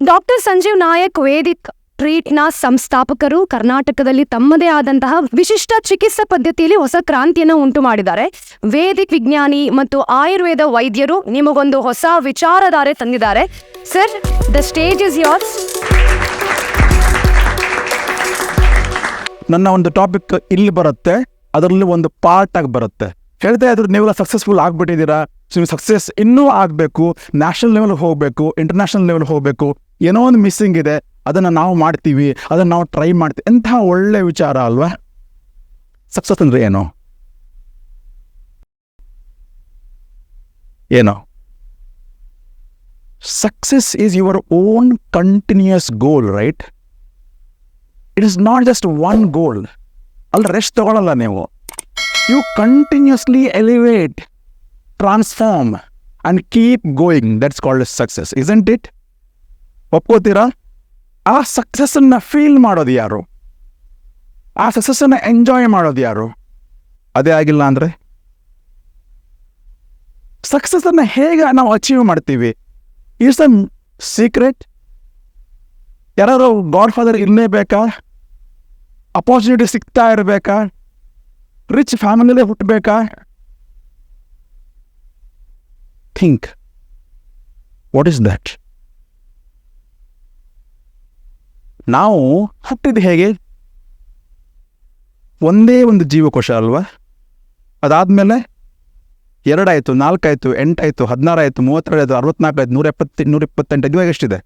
Doctor Sanjeev Nayak Vedic ಟ್ರೀಟ್ನ ಸಂಸ್ಥಾಪಕರು ಕರ್ನಾಟಕದಲ್ಲಿ ತಮ್ಮದೇ ಆದಂತಹ ವಿಶಿಷ್ಟ ಚಿಕಿತ್ಸಾ ಪದ್ಧತಿಯಲ್ಲಿ ಹೊಸ ಕ್ರಾಂತಿಯನ್ನು ಉಂಟು ಮಾಡಿದ್ದಾರೆ. ವೇದಿಕ್ ವಿಜ್ಞಾನಿ ಮತ್ತು ಆಯುರ್ವೇದ ವೈದ್ಯರು ನಿಮಗೊಂದು ಹೊಸ ವಿಚಾರಧಾರೆ ತಂದಿದ್ದಾರೆ. Sir, the stage is yours. ನನ್ನ ಒಂದು ಟಾಪಿಕ್ ಇಲ್ಲಿ ಬರುತ್ತೆ, ಅದರಲ್ಲಿ ಒಂದು ಪಾರ್ಟ್ ಆಗಿ ಬರುತ್ತೆ. ಹೇಳ್ತಾ ಇದ್ರು ನೀವೆಲ್ಲ ಸಕ್ಸಸ್ಫುಲ್ ಆಗಿಬಿಟ್ಟಿದ್ದೀರಾ, ಸೊ ನೀವು ಸಕ್ಸಸ್ ಇನ್ನೂ ಆಗಬೇಕು, ನ್ಯಾಷನಲ್ ಲೆವೆಲ್ ಹೋಗಬೇಕು, ಇಂಟರ್ನ್ಯಾಷನಲ್ ಲೆವೆಲ್ ಹೋಗಬೇಕು, ಏನೋ ಒಂದು ಮಿಸ್ಸಿಂಗ್ ಇದೆ, ಅದನ್ನು ನಾವು ಮಾಡ್ತೀವಿ, ಅದನ್ನು ನಾವು ಟ್ರೈ ಮಾಡ್ತೀವಿ. ಎಂತಹ ಒಳ್ಳೆ ವಿಚಾರ ಅಲ್ವಾ? ಸಕ್ಸಸ್ ಅಂದರೆ ಏನೋ success is your own continuous goal, right? It is not just one goal. ಅಲ್ಲಿ ರೆಸ್ಟ್ ತಗೊಳ್ಳಲ್ಲ ನೀವು. You continuously elevate, transform and keep going. That's called success, isn't it? ಒಪ್ಕೋತೀರಾ? ಆ ಸಕ್ಸಸ್ಸನ್ನು ಫೀಲ್ ಮಾಡೋದು ಯಾರು? ಆ ಸಕ್ಸಸ್ಸನ್ನು ಎಂಜಾಯ್ ಮಾಡೋದು ಯಾರು? ಅದೇ ಆಗಿಲ್ಲ ಅಂದರೆ ಸಕ್ಸಸ್ಸನ್ನು ಹೇಗೆ ನಾವು ಅಚೀವ್ ಮಾಡ್ತೀವಿ? It's a secret. ಯಾರು ಗಾಡ್ ಫಾದರ್ ಇರಲೇಬೇಕಾ? ಅಪಾರ್ಚುನಿಟಿ ಸಿಗ್ತಾ ಇರಬೇಕಾ? ರಿಚ್ ಫ್ಯಾಮಿಲಿಯಲ್ಲೇ ಹುಟ್ಟಬೇಕಾ? Think, what is that? ನಾವು ಹುಟ್ಟಿದ ಹೇಗೆ? ಒಂದೇ ಒಂದು ಜೀವಕೋಶ ಅಲ್ವಾ? ಅದಾದಮೇಲೆ 2 ಆಯಿತು, 4 ಆಯಿತು, 8 ಆಯಿತು, 16 ಆಯಿತು, 32 ಆಯಿತು, 64 ಆಯಿತು, 170, 128, ಇವಾಗ ಎಷ್ಟಿದೆ?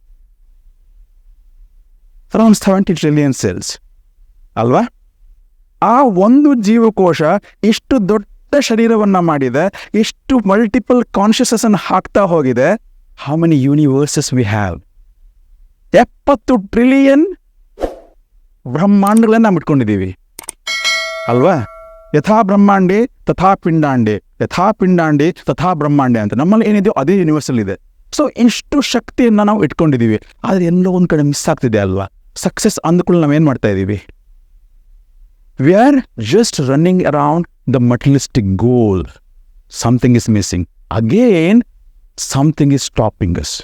ಅರೌಂಡ್ 70 ಟ್ರಿಲಿಯನ್ ಸೆಲ್ಸ್ ಅಲ್ವಾ? ಆ ಒಂದು ಜೀವಕೋಶ ಇಷ್ಟು ದೊಡ್ಡ ಶರೀರವನ್ನು ಮಾಡಿದೆ, ಇಷ್ಟು ಮಲ್ಟಿಪಲ್ ಕಾನ್ಷಿಯಸ್ನೆಸ್ಸನ್ನು ಹಾಕ್ತಾ ಹೋಗಿದೆ. How many universes we have? 70 trillion ಬ್ರಹ್ಮಾಂಡಗಳನ್ನು ನಾವು ಇಟ್ಕೊಂಡಿದ್ದೀವಿ ಅಲ್ವಾ? ಯಥಾ ಬ್ರಹ್ಮಾಂಡೆ ತಥಾ ಪಿಂಡಾಂಡೆ, ಯಥಾ ಪಿಂಡಾಂಡೆ ತಥಾ ಬ್ರಹ್ಮಾಂಡೆ ಅಂತ ನಮ್ಮಲ್ಲಿ ಏನಿದೆಯೋ ಅದೇ ಯೂನಿವರ್ಸಲ್ ಇದೆ. ಸೊ ಇಷ್ಟು ಶಕ್ತಿಯನ್ನು ನಾವು ಇಟ್ಕೊಂಡಿದ್ದೀವಿ. ಆದರೆ ಎಲ್ಲೋ ಒಂದು ಕಡೆ ಮಿಸ್ ಆಗ್ತಿದೆ ಅಲ್ವಾ? ಸಕ್ಸಸ್ ಅಂದ್ಕೊಳ್ಳಿ ನಾವೇನು ಮಾಡ್ತಾ ಇದ್ದೀವಿ? We are just running around the materialistic goal. Something is missing. Again something is stopping us.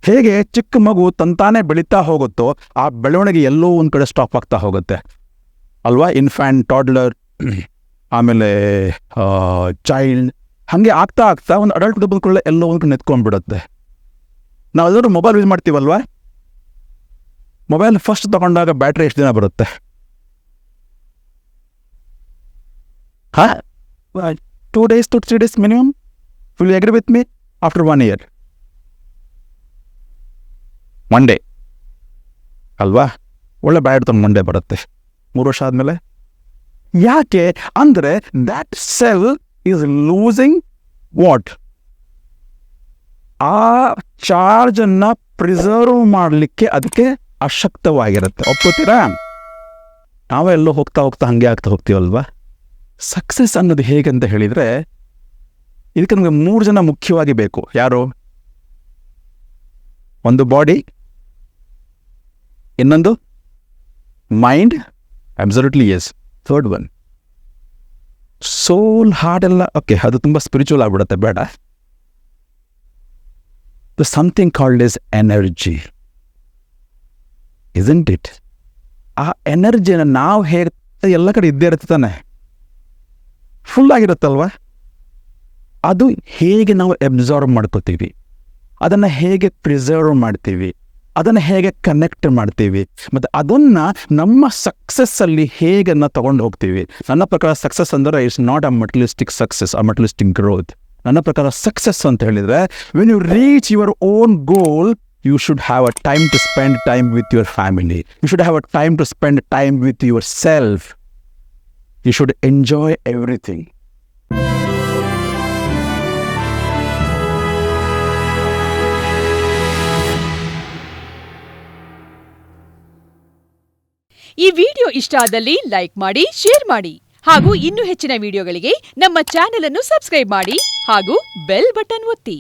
ಹೇಗೆ ಚಿಕ್ಕ ಮಗು ತಂತಾನೆ ಬೆಳೀತಾ ಹೋಗುತ್ತೋ ಆ ಬೆಳವಣಿಗೆ ಎಲ್ಲೋ ಒಂದು ಕಡೆ ಸ್ಟಾಪ್ ಆಗ್ತಾ ಹೋಗುತ್ತೆ ಅಲ್ವಾ? ಇನ್ಫ್ಯಾಂಟ್, ಟಾಡ್ಲರ್, ಆಮೇಲೆ ಚೈಲ್ಡ್, ಹಾಗೆ ಆಗ್ತಾ ಆಗ್ತಾ ಒಂದು ಅಡಲ್ಟ್ ಬಂದ್ಕೊಳ್ಳೆ ಎಲ್ಲೋ ಒಂದು ಕಡೆ ನೆತ್ಕೊಂಡ್ಬಿಡುತ್ತೆ. ನಾವೆಲ್ಲರೂ ಮೊಬೈಲ್ ಯೂಸ್ ಮಾಡ್ತೀವಲ್ವಾ? ಮೊಬೈಲ್ ಫಸ್ಟ್ ತಗೊಂಡಾಗ ಬ್ಯಾಟ್ರಿ ಎಷ್ಟು ದಿನ ಬರುತ್ತೆ? 2 days to 3 days minimum. Will you agree with me? After 1 year, 1 day ಅಲ್ವಾ? ಒಳ್ಳೆ ಬ್ಯಾಡ್ ತಮ್ಮ 1 day ಬರುತ್ತೆ. 3 ವರ್ಷ ಆದಮೇಲೆ ಯಾಕೆ ಅಂದರೆ that cell is losing what? ಆ ಚಾರ್ಜನ್ನು ಪ್ರಿಸರ್ವ್ ಮಾಡಲಿಕ್ಕೆ ಅದಕ್ಕೆ ಅಶಕ್ತವಾಗಿರುತ್ತೆ. ಒಪ್ಕೋತೀರಾ? ನಾವೆಲ್ಲೋ ಹೋಗ್ತಾ ಹೋಗ್ತಾ ಹಾಗೆ ಆಗ್ತಾ ಹೋಗ್ತೀವಲ್ವಾ? ಸಕ್ಸಸ್ ಅನ್ನೋದು ಹೇಗಂತ ಹೇಳಿದರೆ ಇದಕ್ಕೆ ನಮಗೆ 3 ಜನ ಮುಖ್ಯವಾಗಿ ಬೇಕು. ಯಾರು? ಒಂದು ಬಾಡಿ, ಇನ್ನೊಂದು mind, absolutely yes, third one soul, heart ಎಲ್ಲ ಓಕೆ, ಅದು ತುಂಬ ಸ್ಪಿರಿಚುವಲ್ ಆಗಿಬಿಡುತ್ತೆ, ಬೇಡ. The something called is energy, isn't it? ಆ ಎನರ್ಜಿನ ನಾವು ಹೇಗೆ ಎಲ್ಲ ಕಡೆ ಇದ್ದೇ ಇರುತ್ತೆ ತಾನೆ, ಫುಲ್ ಆಗಿರುತ್ತಲ್ವ? ಅದು ಹೇಗೆ ನಾವು ಅಬ್ಸಾರ್ವ್ ಮಾಡ್ಕೋತೀವಿ, ಅದನ್ನು ಹೇಗೆ ಪ್ರಿಸರ್ವ್ ಮಾಡ್ತೀವಿ, ಅದನ್ನು ಹೇಗೆ ಕನೆಕ್ಟ್ ಮಾಡ್ತೀವಿ, ಮತ್ತು ಅದನ್ನು ನಮ್ಮ ಸಕ್ಸಸ್ಸಲ್ಲಿ ಹೇಗೆ ತಗೊಂಡು ಹೋಗ್ತೀವಿ. ನನ್ನ ಪ್ರಕಾರ ಸಕ್ಸಸ್ ಅಂದರೆ it's not a materialistic success, a materialistic growth. ನನ್ನ ಪ್ರಕಾರ ಸಕ್ಸಸ್ ಅಂತ ಹೇಳಿದರೆ when you reach your own goal, you should have a time to spend time with your family. You should have a time to spend time with yourself. You should enjoy everything. ಈ video ಇಷ್ಟ ಆದಲ್ಲಿ like ಮಾಡಿ, share ಮಾಡಿ ಹಾಗೂ ಇನ್ನೂ ಹೆಚ್ಚಿನ ವಿಡಿಯೋಗಳಿಗೆ ನಮ್ಮ channel ಅನ್ನು ಸಬ್ಸ್ಕ್ರೈಬ್ ಮಾಡಿ ಹಾಗೂ ಬೆಲ್ ಬಟನ್ ಒತ್ತಿ.